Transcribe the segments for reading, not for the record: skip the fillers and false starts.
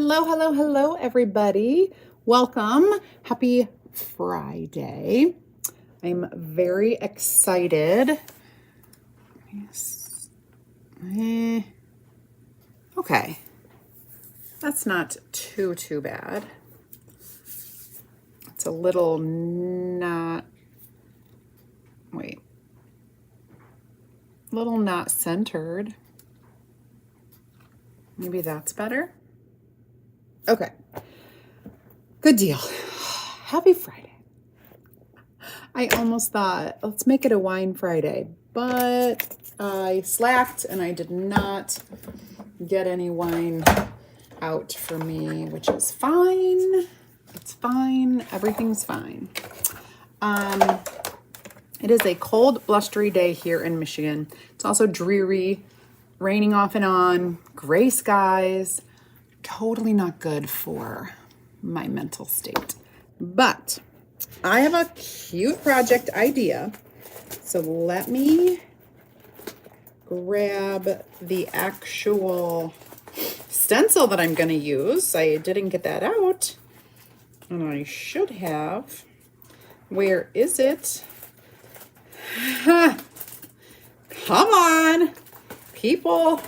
Hello, hello, hello, everybody. Welcome. Happy Friday. I'm very excited. Okay. That's not too bad. It's a little not, wait. A little not centered. Maybe that's better. Okay. Good deal. Happy Friday. I almost thought, let's make it a wine Friday, but I slacked and I did not get any wine out for me, which is fine. It's fine. Everything's fine. It is a cold, blustery day here in Michigan. It's also dreary, raining off and on, gray skies. Totally not good for my mental state. But I have a cute project idea. So let me grab the actual stencil that I'm going to use. I didn't get that out, and I should have. Where is it? Come on, people.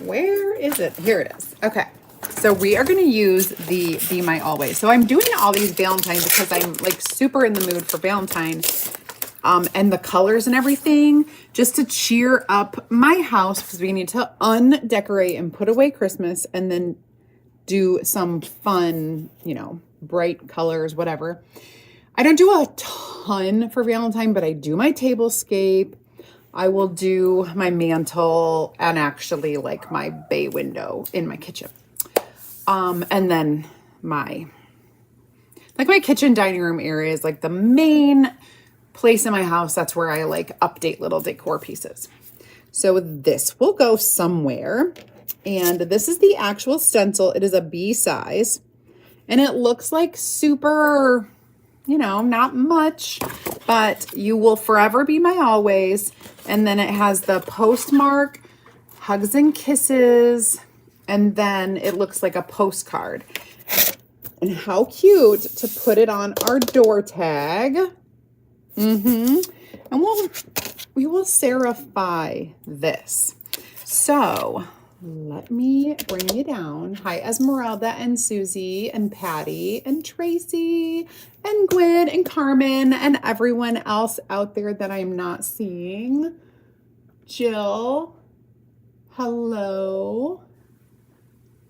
Where is it? Here it is. Okay. So we are going to use the Be My Always. So I'm doing all these Valentines because I'm like super in the mood for Valentine, and the colors and everything, just to cheer up my house, because we need to undecorate and put away Christmas and then do some fun, bright colors, whatever. I don't do a ton for Valentine, but I do my tablescape. I will do my mantle and actually like my bay window in my kitchen. And then my kitchen dining room area is like the main place in my house. That's where I like update little decor pieces. So this will go somewhere. And this is the actual stencil. It is a B size. And it looks like super, not much, but you will forever be my always. And then it has the postmark, hugs and kisses, and then it looks like a postcard. And how cute to put it on our door tag. And we will serify this. So let me bring you down. Hi, Esmeralda and Susie and Patty and Tracy and Gwen and Carmen and everyone else out there that I'm not seeing. Jill, hello.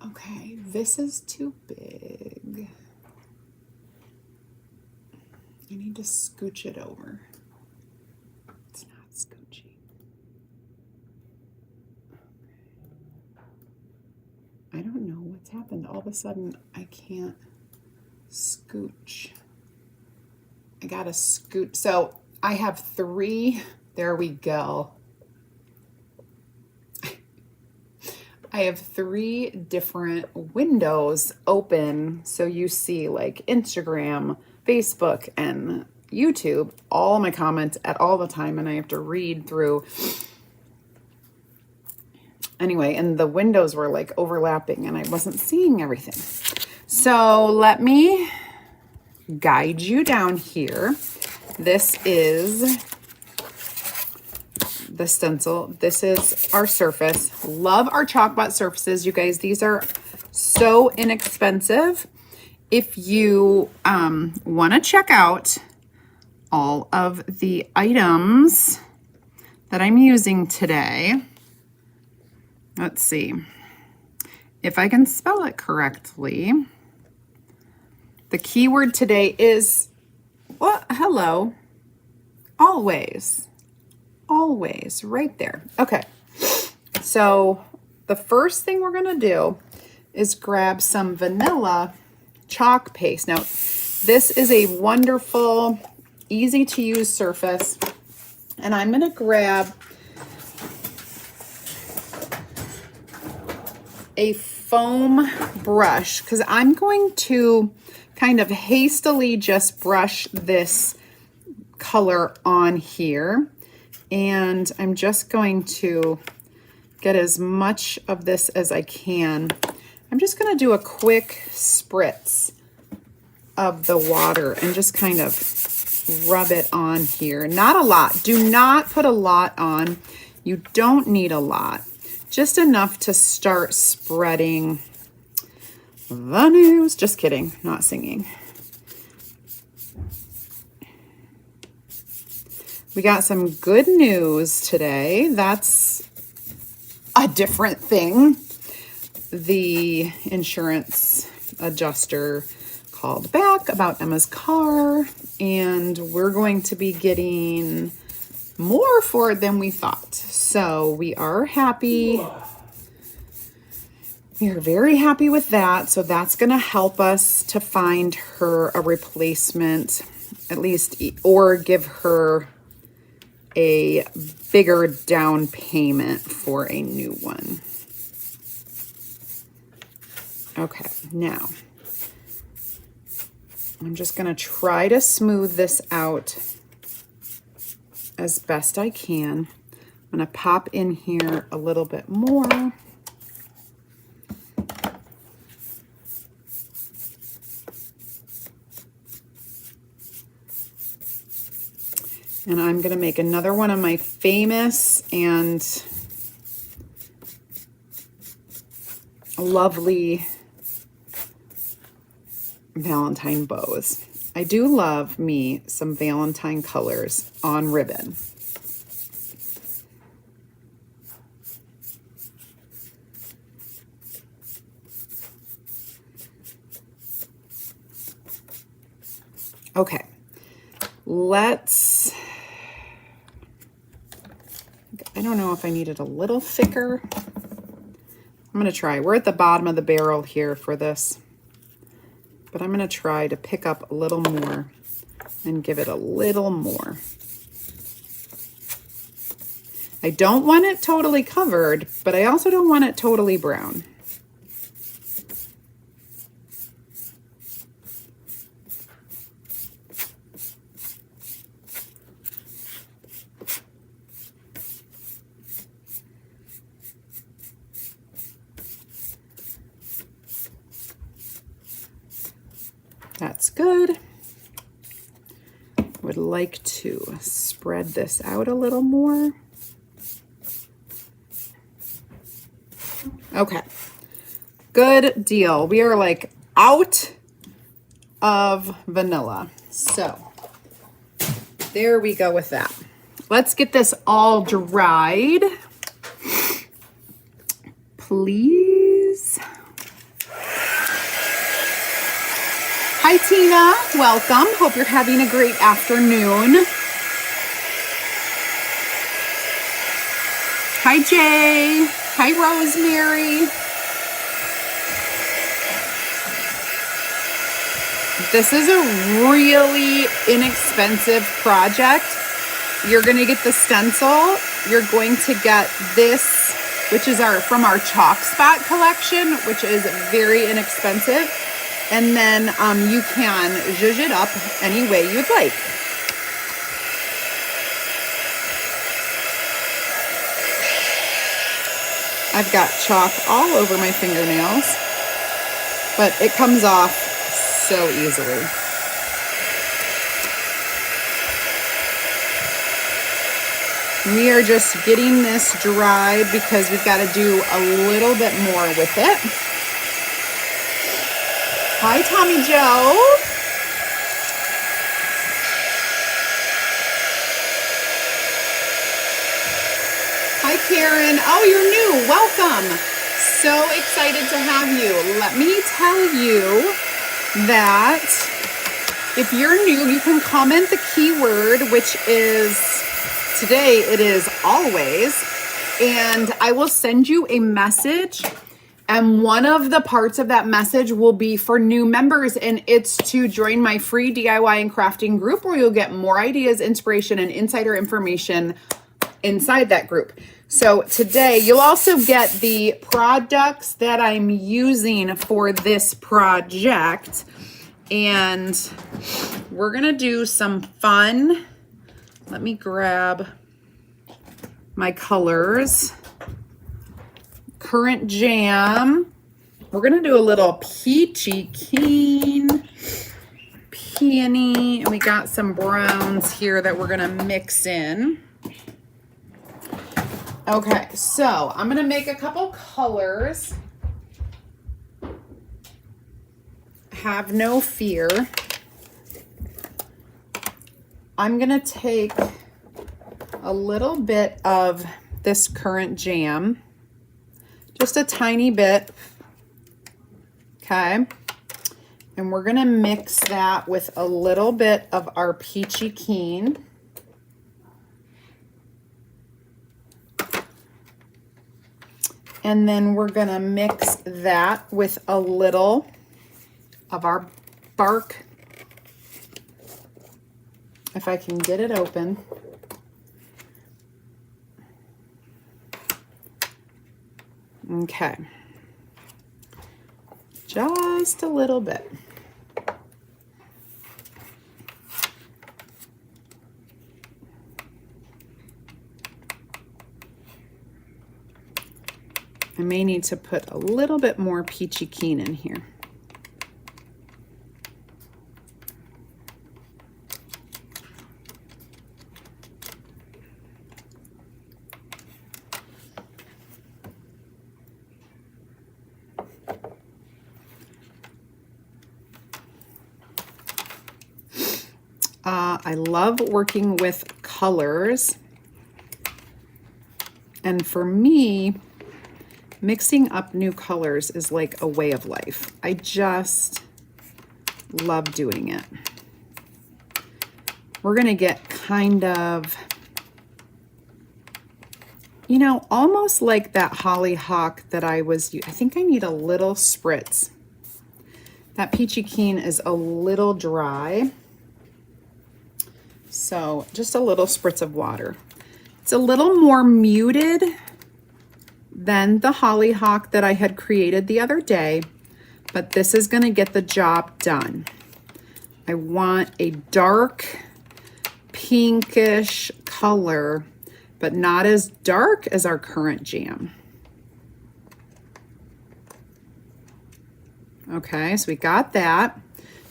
Okay, this is too big. I need to scooch it over. It's not scoochy. I don't know what's happened. All of a sudden, I can't scooch. I gotta scoot. So I have 3. There we go. I have 3 different windows open. So you see like Instagram, Facebook, and YouTube, all my comments at all the time. And I have to read through. Anyway, and the windows were like overlapping and I wasn't seeing everything. So let me guide you down here. This is the stencil. This is our surface. Love our chalk-bot surfaces, you guys. These are so inexpensive. If you want to check out all of the items that I'm using today, let's see if I can spell it correctly. The keyword today is, hello, always. Always, right there. Okay, so the first thing we're gonna do is grab some vanilla chalk paste. Now, this is a wonderful, easy to use surface, and I'm gonna grab a foam brush because I'm going to kind of hastily just brush this color on here. And I'm just going to get as much of this as I can. I'm just going to do a quick spritz of the water and just kind of rub it on here. Not a lot. Do not put a lot on. You don't need a lot. Just enough to start spreading the news. Just kidding, not singing. We got some good news today. That's a different thing. The insurance adjuster called back about Emma's car, and we're going to be getting more for it than we thought. So we are happy. We are very happy with that. So that's going to help us to find her a replacement, at least, or give her a bigger down payment for a new one. Okay, now I'm just going to try to smooth this out as best I can. I'm going to pop in here a little bit more. And I'm going to make another one of my famous and lovely Valentine bows. I do love me some Valentine colors on ribbon. Okay, I don't know if I need it a little thicker. I'm going to try. We're at the bottom of the barrel here for this, but I'm going to try to pick up a little more and give it a little more. I don't want it totally covered, but I also don't want it totally brown. That's good. Would like to spread this out a little more. Okay, good deal. We are like out of vanilla. So there we go with that. Let's get this all dried. Please. Hi, Tina. Welcome. Hope you're having a great afternoon. Hi, Jay. Hi, Rosemary. This is a really inexpensive project. You're going to get the stencil. You're going to get this, which is from our Chalk Spot collection, which is very inexpensive. And then you can zhuzh it up any way you'd like. I've got chalk all over my fingernails, but it comes off so easily. We are just getting this dried because we've got to do a little bit more with it. Hi, Tommy Joe. Hi, Karen. Oh, you're new. Welcome. So excited to have you. Let me tell you that if you're new, you can comment the keyword, which is, today it is always, and I will send you a message. And one of the parts of that message will be for new members, and it's to join my free DIY and crafting group where you'll get more ideas, inspiration, and insider information inside that group. So today you'll also get the products that I'm using for this project, and we're gonna do some fun. Let me grab my colors. currant jam. We're gonna do a little peachy keen, peony, and we got some browns here that we're gonna mix in. Okay, so I'm gonna make a couple colors. Have no fear. I'm gonna take a little bit of this currant jam, just a tiny bit, okay? And we're gonna mix that with a little bit of our peachy keen. And then we're gonna mix that with a little of our bark, if I can get it open. Okay, just a little bit. I may need to put a little bit more peachy keen in here. I love working with colors, and for me, mixing up new colors is like a way of life. I just love doing it. We're gonna get kind of, you know, almost like that hollyhock that I think I need a little spritz. That peachy keen is a little dry. So just a little spritz of water. It's a little more muted than the hollyhock that I had created the other day, but this is going to get the job done. I want a dark pinkish color, but not as dark as our currant jam. Okay, so we got that.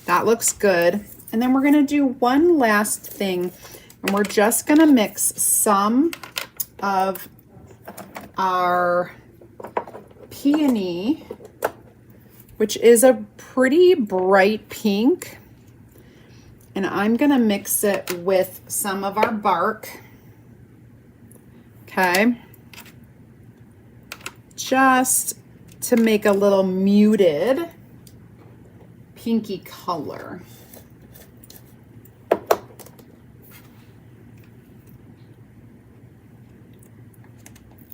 That looks good. And then we're gonna do one last thing, and we're just gonna mix some of our peony, which is a pretty bright pink, and I'm gonna mix it with some of our bark, okay? Just to make a little muted pinky color.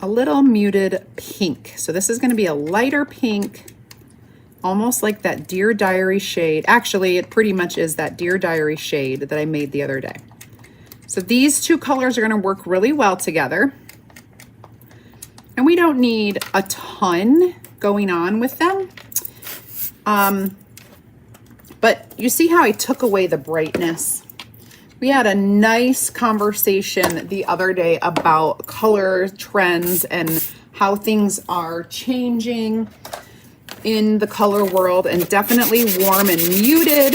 A little muted pink. So this is going to be a lighter pink, almost like that Dear Diary shade. Actually, it pretty much is that Dear Diary shade that I made the other day. So these two colors are going to work really well together. And we don't need a ton going on with them. But you see how I took away the brightness? We had a nice conversation the other day about color trends and how things are changing in the color world, and definitely warm and muted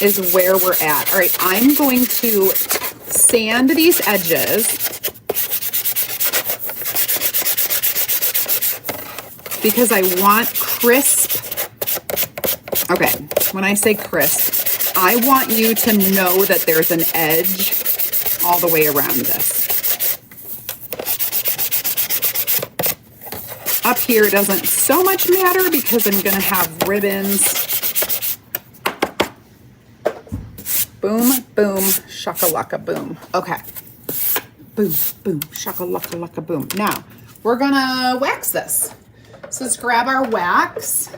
is where we're at. All right, I'm going to sand these edges because I want crisp. Okay, when I say crisp, I want you to know that there's an edge all the way around this. Up here it doesn't so much matter because I'm going to have ribbons. Boom, boom, shakalaka, boom. Okay. Boom, boom, shakalaka, laka, boom. Now, we're going to wax this. So let's grab our wax.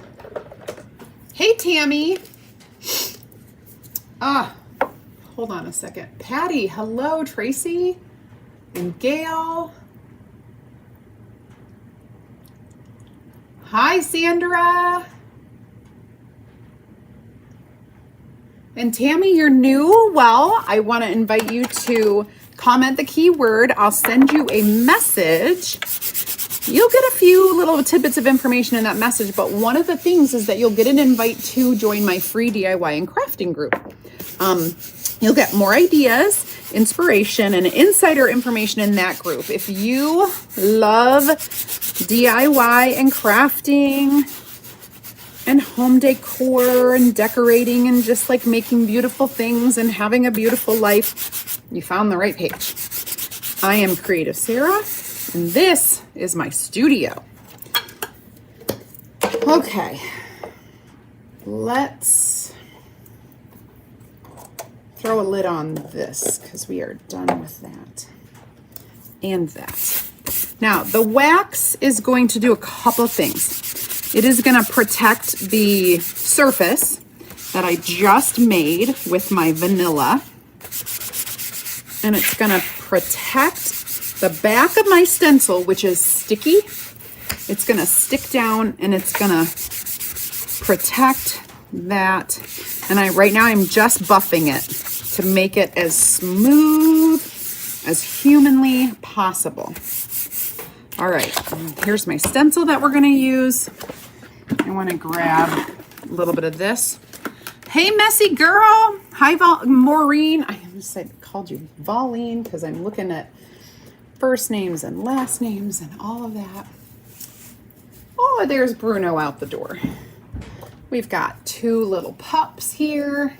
Hey, Tammy. Hold on a second. Patty, hello, Tracy and Gail. Hi, Sandra. And Tammy, you're new. Well, I want to invite you to comment the keyword. I'll send you a message you'll get a few little tidbits of information in that message, but one of the things is that you'll get an invite to join my free DIY and crafting group. You'll get more ideas, inspiration, and insider information in that group. If you love DIY and crafting and home decor and decorating and just like making beautiful things and having a beautiful life, you found the right page. I am Creative Sarah, and this is my studio. Okay, let's throw a lid on this because we are done with that and that. Now, the wax is going to do a couple things. It is going to protect the surface that I just made with my vanilla. And it's going to protect the back of my stencil, which is sticky. It's going to stick down and it's going to protect that. And right now I'm just buffing it to make it as smooth as humanly possible. All right, here's my stencil that we're going to use. I want to grab a little bit of this. Hey, messy girl. Hi, Maureen. I almost called you Voline because I'm looking at first names and last names and all of that. Oh, there's Bruno out the door. We've got two little pups here.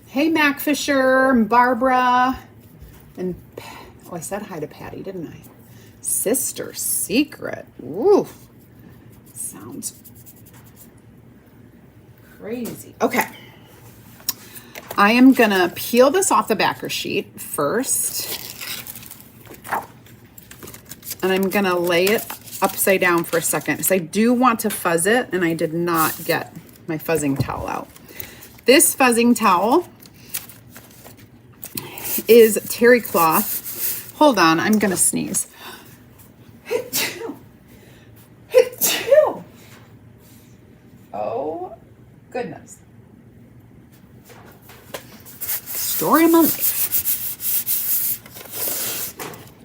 Hey, Mac Fisher and Barbara. And, oh, I said hi to Patty, didn't I? Sister Secret. Ooh, sounds crazy. Okay. I am going to peel this off the backer sheet first. And I'm going to lay it upside down for a second because I do want to fuzz it, and I did not get my fuzzing towel out. This fuzzing towel is terry cloth. Hold on, I'm going to sneeze. Oh, goodness. Story of my life.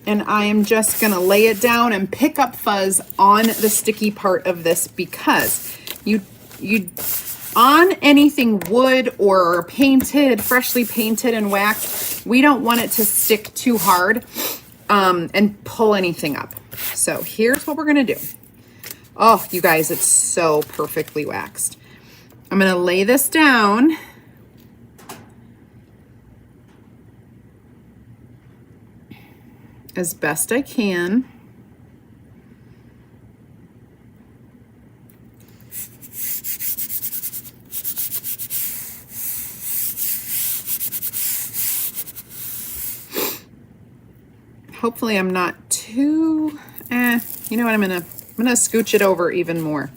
And I am just going to lay it down and pick up fuzz on the sticky part of this because you on anything wood or painted, freshly painted and waxed, we don't want it to stick too hard and pull anything up. So here's what we're going to do. Oh, you guys, it's so perfectly waxed. I'm going to lay this down. As best I can. Hopefully I'm not too, you know what, I'm gonna scooch it over even more.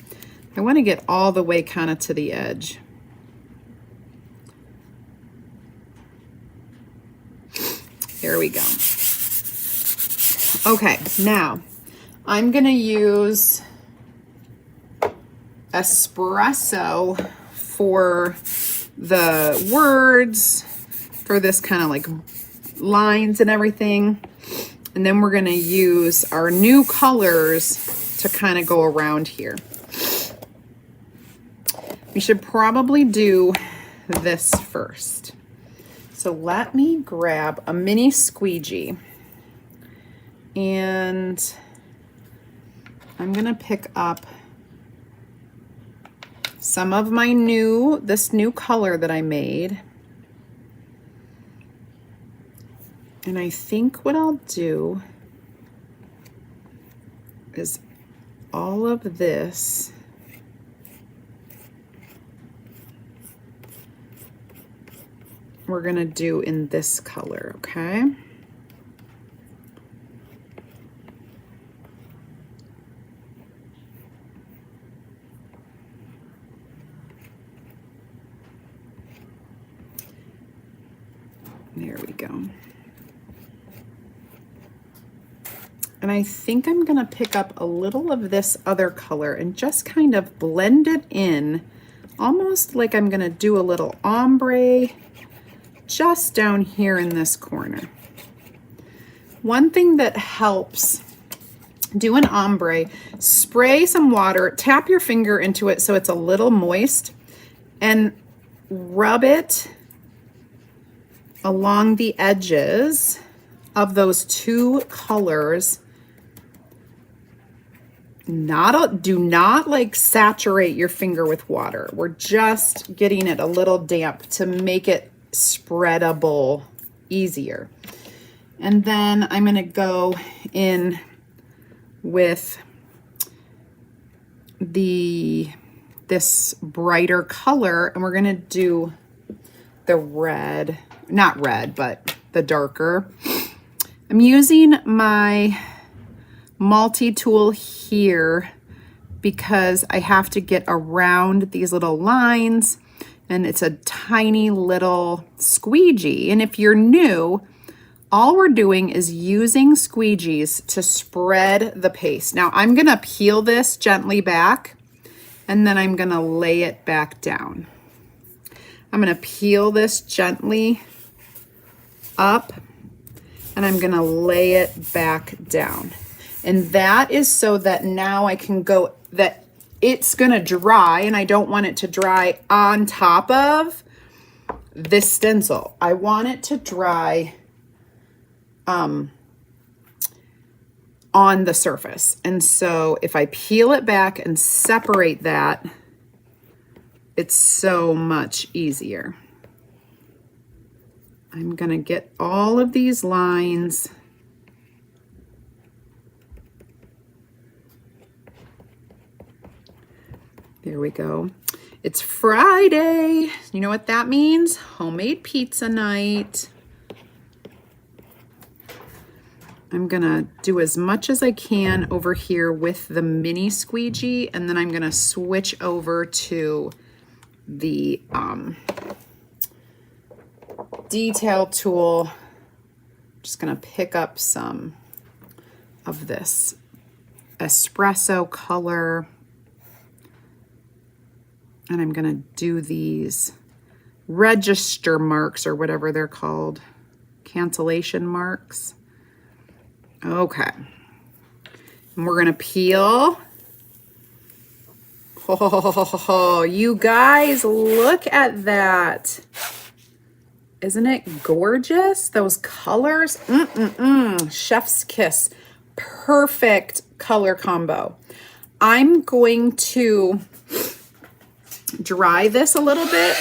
I want to get all the way kind of to the edge. There we go. Okay, now I'm gonna use espresso for the words, for this kind of like lines and everything. And then we're gonna use our new colors to kind of go around here. We should probably do this first. So let me grab a mini squeegee. And I'm gonna pick up some of my this new color that I made. And I think what I'll do is all of this we're gonna do in this color, okay? There we go. And I think I'm gonna pick up a little of this other color and just kind of blend it in, almost like I'm gonna do a little ombre just down here in this corner. One thing that helps do an ombre, spray some water, tap your finger into it so it's a little moist, and rub it along the edges of those two colors. Do not like saturate your finger with water. We're just getting it a little damp to make it spreadable easier. And then I'm going to go in with this brighter color, and we're going to do the red, not red, but the darker. I'm using my multi-tool here because I have to get around these little lines, and it's a tiny little squeegee. And if you're new, all we're doing is using squeegees to spread the paste. Now I'm gonna peel this gently back, and then I'm gonna lay it back down. I'm gonna peel this gently up, and I'm gonna lay it back down. And that is so that now I can go, that it's gonna dry, and I don't want it to dry on top of this stencil. I want it to dry on the surface. And so if I peel it back and separate that, it's so much easier. I'm gonna get all of these lines. There we go. It's Friday. You know what that means? Homemade pizza night. I'm gonna do as much as I can over here with the mini squeegee, and then I'm gonna switch over to the detail tool. Just gonna pick up some of this espresso color, and I'm gonna do these register marks, or whatever they're called, cancellation marks. Okay, and we're gonna peel. Oh, you guys, look at that. Isn't it gorgeous? Those colors, chef's kiss. Perfect color combo. I'm going to dry this a little bit,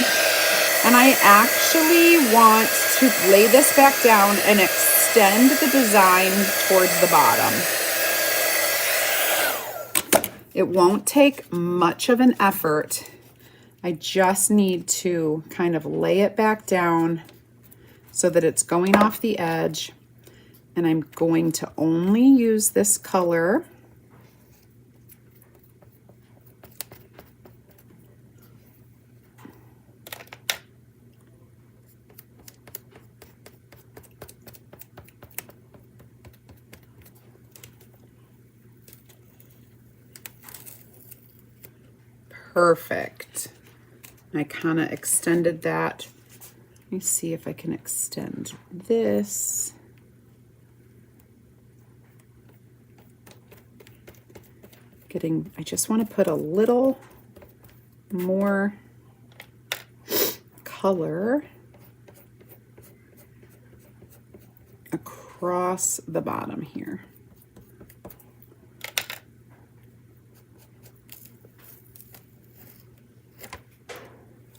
and I actually want to lay this back down and extend the design towards the bottom. It won't take much of an effort. I just need to kind of lay it back down so that it's going off the edge, and I'm going to only use this color. Perfect. I kind of extended that. Let me see if I can extend this. I just want to put a little more color across the bottom here.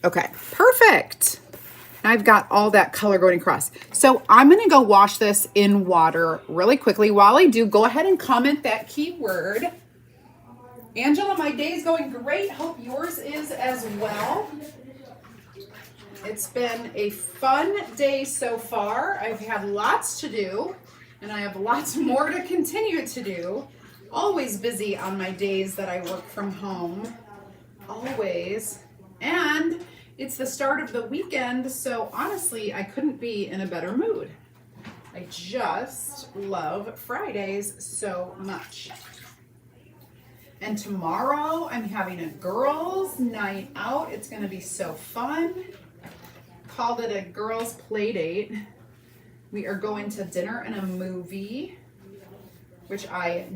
Okay, perfect. Now I've got all that color going across. So I'm gonna go wash this in water really quickly. While I do, go ahead and comment that keyword. Angela, my day is going great. Hope yours is as well. It's been a fun day so far. I've had lots to do, and I have lots more to continue to do. Always busy on my days that I work from home. Always. And it's the start of the weekend, so honestly, I couldn't be in a better mood. I just love Fridays so much. And tomorrow, I'm having a girls' night out. It's gonna be so fun. Called it a girls' play date. We are going to dinner and a movie. which I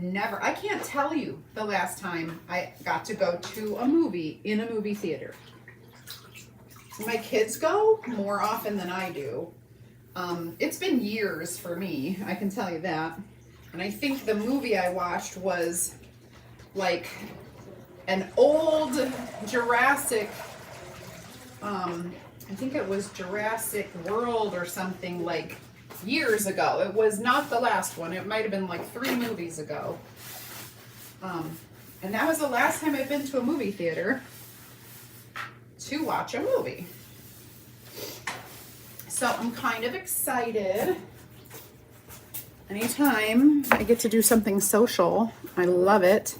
can't tell you the last time I got to go to a movie in a movie theater. My kids go more often than I do. It's been years for me, I can tell you that. And I think the movie I watched was like an old Jurassic, I think it was Jurassic World or something, like years ago. It was not the last one. It might have been like 3 movies ago. And that was the last time I've been to a movie theater to watch a movie. So I'm kind of excited. Anytime I get to do something social, I love it.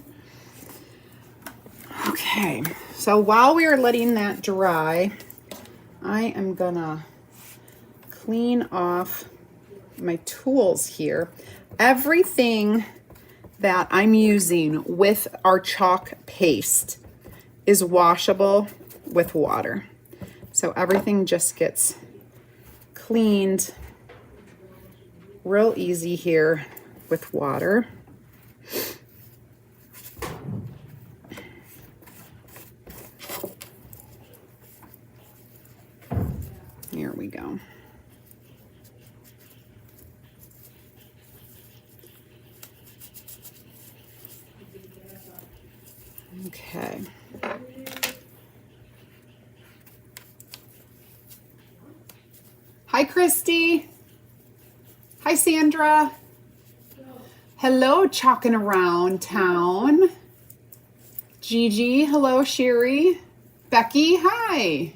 Okay, so while we are letting that dry, I am gonna clean off my tools here. Everything that I'm using with our chalk paste is washable with water. So everything just gets cleaned real easy here with water. Here we go. Okay. Hi, Christy. Hi, Sandra. Hello, chalking around town. Gigi, hello, Sherry. Becky, hi.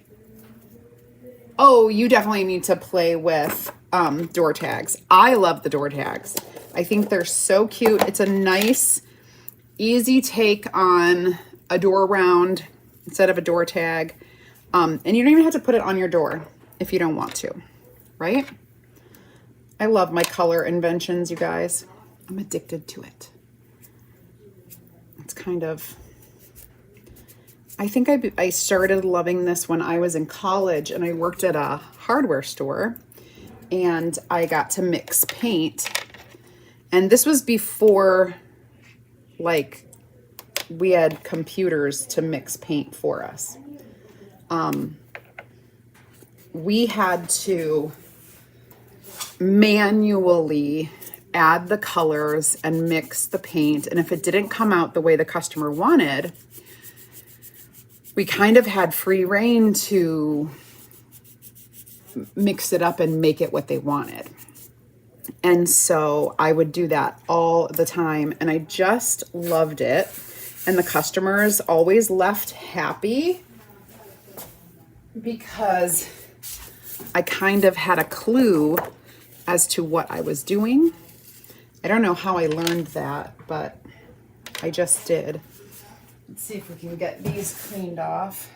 Oh, you definitely need to play with door tags. I love the door tags. I think they're so cute. It's a nice, easy take on a door round instead of a door tag. And you don't even have to put it on your door if you don't want to, right? I love my color inventions, you guys. I'm addicted to it. It's kind of... I think I started loving this when I was in college and I worked at a hardware store and I got to mix paint. And this was before, like, we had computers to mix paint for us. We had to manually add the colors and mix the paint. And if it didn't come out the way the customer wanted, we kind of had free reign to mix it up and make it what they wanted. And so I would do that all the time and I just loved it. And the customers always left happy because I kind of had a clue as to what I was doing. I don't know how I learned that, but I just did. Let's see if we can get these cleaned off.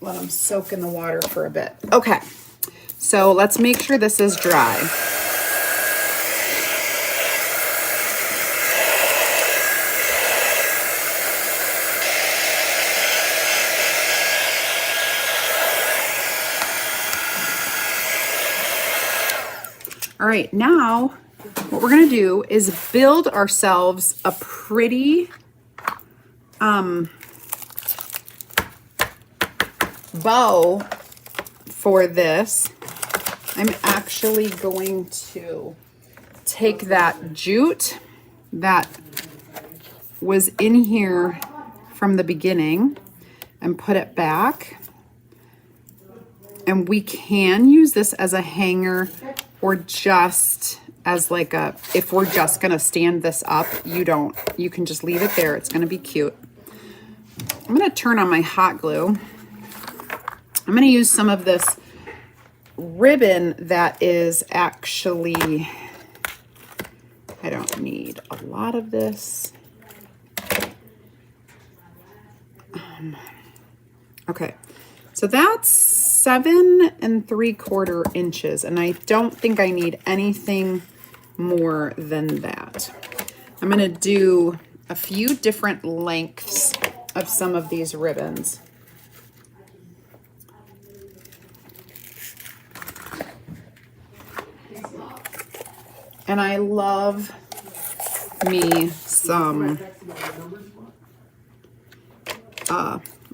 Let them soak in the water for a bit. Okay, so let's make sure this is dry. All right, now what we're gonna do is build ourselves a pretty bow for this. I'm actually going to take that jute that was in here from the beginning and put it back. And we can use this as a hanger or just as like a, if we're just gonna stand this up, you can just leave it there. It's gonna be cute. I'm gonna turn on my hot glue. I'm gonna use some of this ribbon that is actually, I don't need a lot of this. Okay, so that's 7 3/4 inches, and I don't think I need anything more than that. I'm gonna do a few different lengths of some of these ribbons. And I love me some,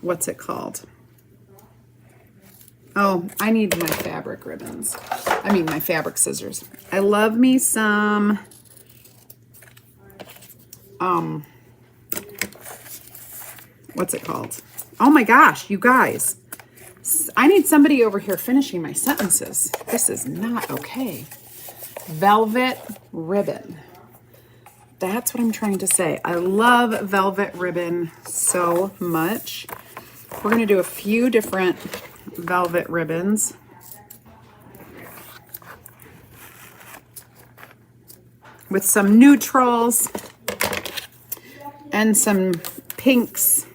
what's it called? Oh, I need my fabric ribbons. I mean, my fabric scissors. I love me some, what's it called? Oh my gosh, you guys. I need somebody over here finishing my sentences. This is not okay. Velvet ribbon. That's what I'm trying to say. I love velvet ribbon so much. We're going to do a few different velvet ribbons. With some neutrals and some pinks.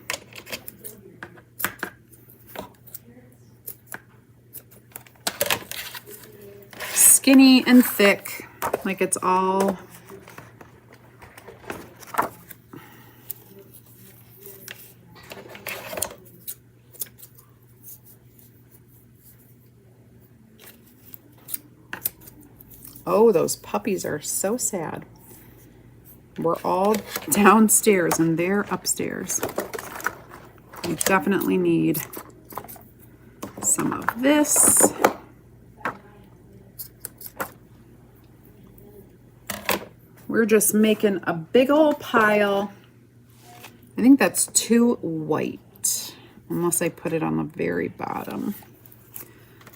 Skinny and thick, like it's all oh, those puppies are so sad. We're all downstairs and they're upstairs. We definitely need some of this. We're just making a big old pile. I think that's too white, unless I put it on the very bottom.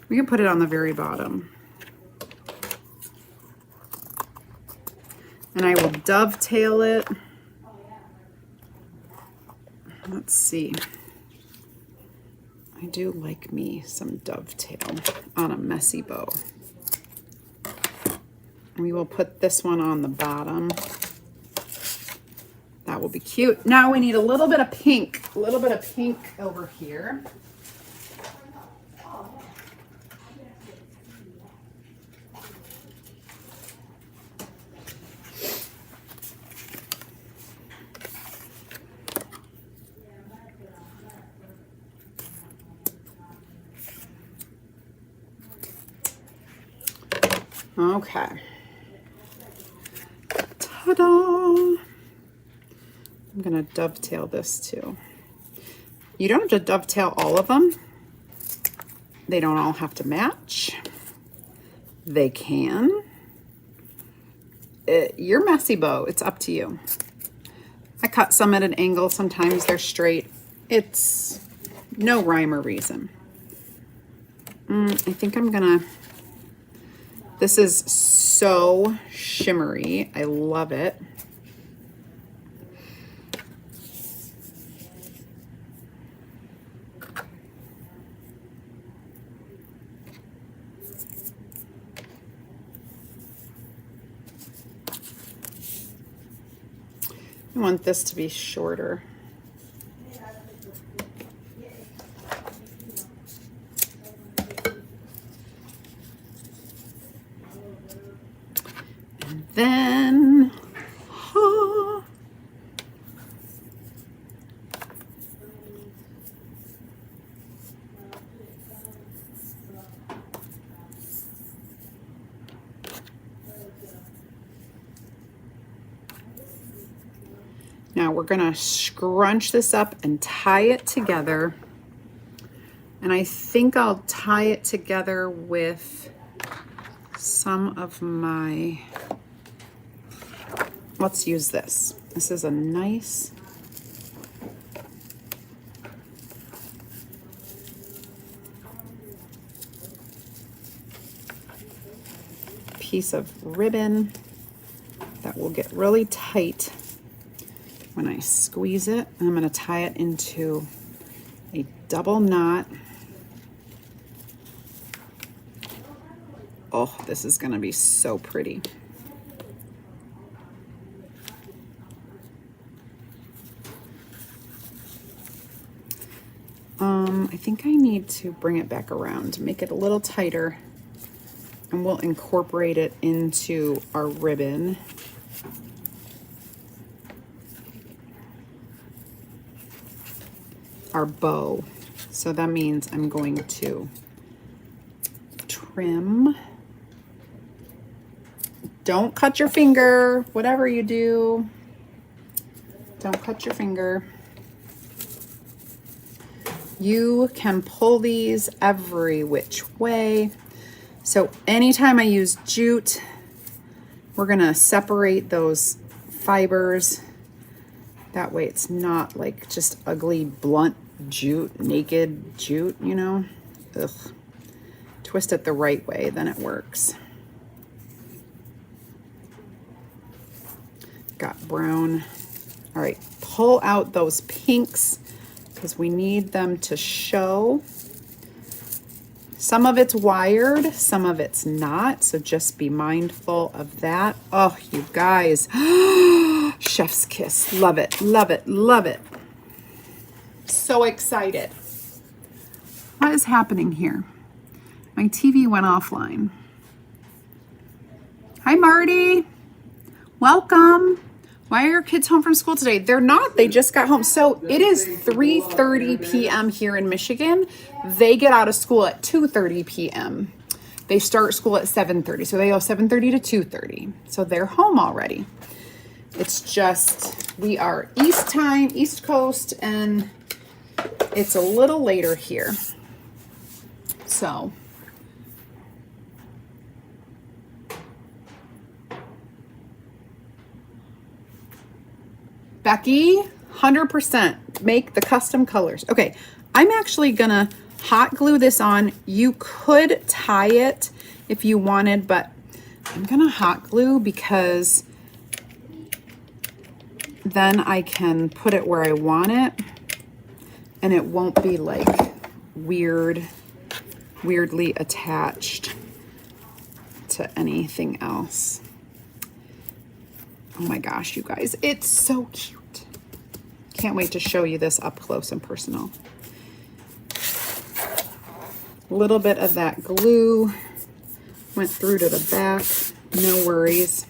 We can put it on the very bottom. And I will dovetail it. Let's see. I do like me some dovetail on a messy bow. We will put this one on the bottom. That will be cute. Now we need a little bit of pink. A little bit of pink over here. Okay. Ta-da! I'm gonna dovetail this too. You don't have to dovetail all of them. They don't all have to match. They can. Your messy bow, it's up to you. I cut some at an angle, sometimes they're straight. It's no rhyme or reason. I think I'm gonna, this is so shimmery. I love it. I want this to be shorter. And then, now we're gonna scrunch this up and tie it together. And I think I'll tie it together with some of my, let's use this. This is a nice piece of ribbon that will get really tight when I squeeze it. I'm going to tie it into a double knot. Oh, this is going to be so pretty. I think I need to bring it back around to make it a little tighter, and we'll incorporate it into our ribbon. Our bow. So that means I'm going to trim Don't cut your finger. Whatever you do, don't cut your finger. You can pull these every which way. So anytime I use jute, we're gonna separate those fibers. That way it's not like just ugly, blunt jute, naked jute, you know? Ugh. Twist it the right way, then it works. Got brown. All right, pull out those pinks because we need them to show. Some of it's wired, some of it's not, so just be mindful of that. Oh, you guys, chef's kiss. Love it, love it, love it. So excited. What is happening here? My TV went offline. Hi, Marty. Welcome. Why are your kids home from school today? They're not. They just got home. So it is 3:30 p.m. here in Michigan. They get out of school at 2:30 p.m. They start school at 7:30. So they go 7:30 to 2:30. So they're home already. It's just, we are East time, East Coast, and it's a little later here. So Becky, 100% make the custom colors. Okay, I'm actually gonna hot glue this on. You could tie it if you wanted, but I'm gonna hot glue because then I can put it where I want it and it won't be like weirdly attached to anything else. Oh my gosh, you guys, it's so cute. Can't wait to show you this up close and personal. A little bit of that glue went through to the back. No worries.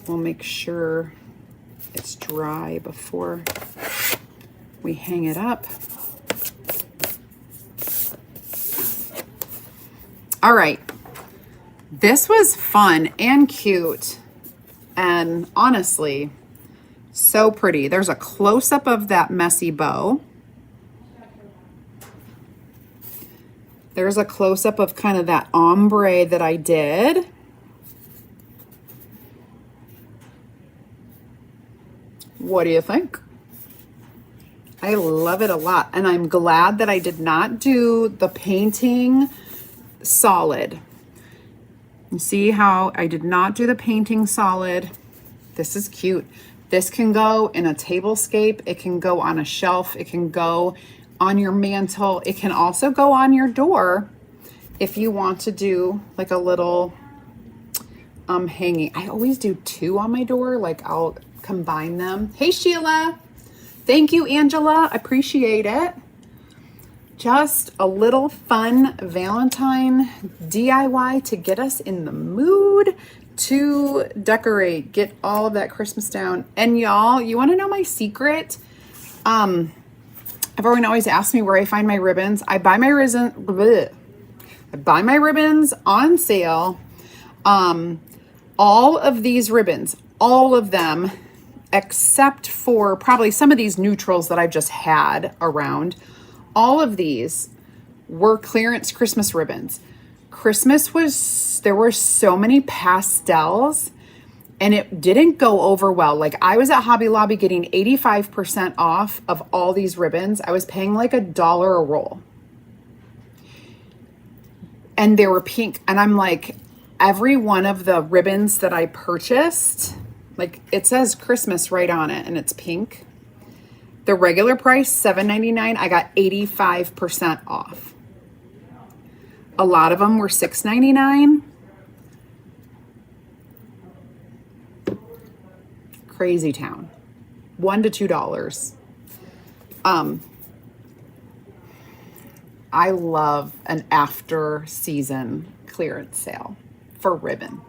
We'll make sure it's dry before we hang it up. All right. This was fun and cute. And honestly, so pretty. There's a close-up of that messy bow. There's a close-up of kind of that ombre that I did. What do you think? I love it a lot. And I'm glad that I did not do the painting solid. You see how I did not do the painting solid? This is cute. This can go in a tablescape. It can go on a shelf. It can go on your mantle. It can also go on your door if you want to do like a little hanging. I always do two on my door. Like I'll combine them. Hey, Sheila. Thank you, Angela. Appreciate it. Just a little fun Valentine DIY to get us in the mood to decorate, get all of that Christmas down. And y'all, you want to know my secret? Everyone always asks me where I find my ribbons. I buy my ribbons on sale. All of these ribbons, all of them, except for probably some of these neutrals that I've just had around. All of these were clearance Christmas ribbons. There were so many pastels and it didn't go over well. Like I was at Hobby Lobby getting 85% off of all these ribbons. I was paying like $1 a roll. And they were pink. And I'm like, every one of the ribbons that I purchased, like it says Christmas right on it and it's pink. The regular price, $7.99, I got 85% off. A lot of them were $6.99. Crazy town. $1 to $2. I love an after season clearance sale for ribbon.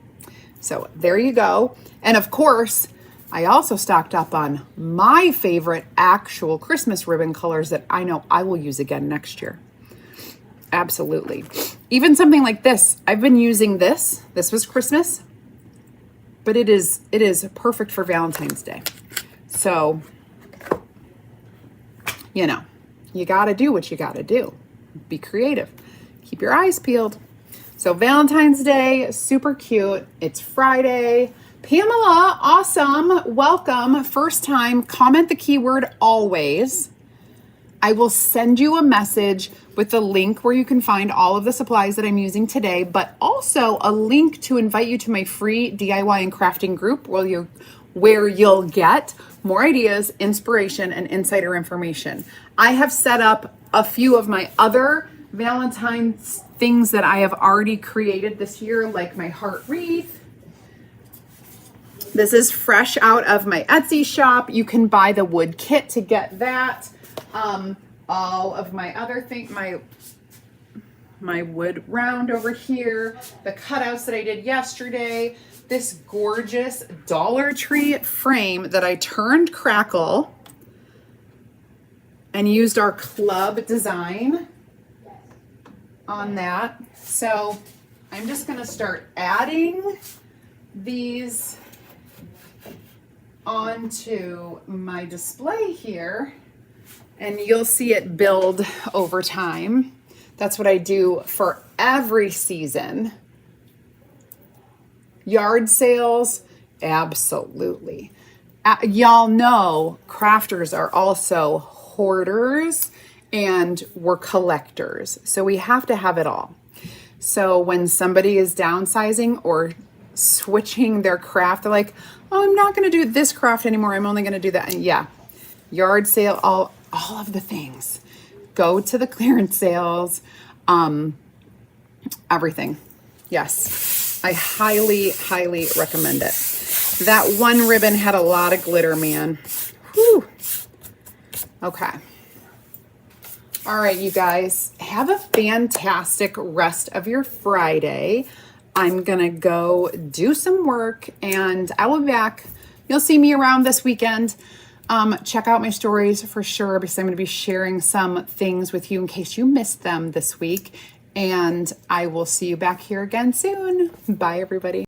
So there you go. And of course, I also stocked up on my favorite actual Christmas ribbon colors that I know I will use again next year. Absolutely. Even something like this. I've been using this. This was Christmas. but it is perfect for Valentine's Day. So, you know, you got to do what you got to do. Be creative. Keep your eyes peeled. So Valentine's Day, super cute. It's Friday. Pamela, awesome. Welcome. First time. Comment the keyword always. I will send you a message with the link where you can find all of the supplies that I'm using today, but also a link to invite you to my free DIY and crafting group where you'll get more ideas, inspiration, and insider information. I have set up a few of my other Valentine's things that I have already created this year, like my heart wreath. This is fresh out of my Etsy shop. You can buy the wood kit to get that. All of my other things, my wood round over here, the cutouts that I did yesterday, this gorgeous Dollar Tree frame that I turned crackle and used our club design on that. So I'm just going to start adding these onto my display here, and you'll see it build over time. That's what I do for every season. Yard sales, absolutely. Y'all know crafters are also hoarders and we're collectors. So we have to have it all. So when somebody is downsizing or switching their craft, they're like, oh, I'm not going to do this craft anymore. I'm only going to do that. And yeah, yard sale, all of the things. Go to the clearance sales, everything. Yes, I highly, highly recommend it. That one ribbon had a lot of glitter, man. Whew. Okay. All right, you guys, have a fantastic rest of your Friday. I'm going to go do some work and I will be back. You'll see me around this weekend. Check out my stories for sure because I'm going to be sharing some things with you in case you missed them this week. And I will see you back here again soon. Bye, everybody.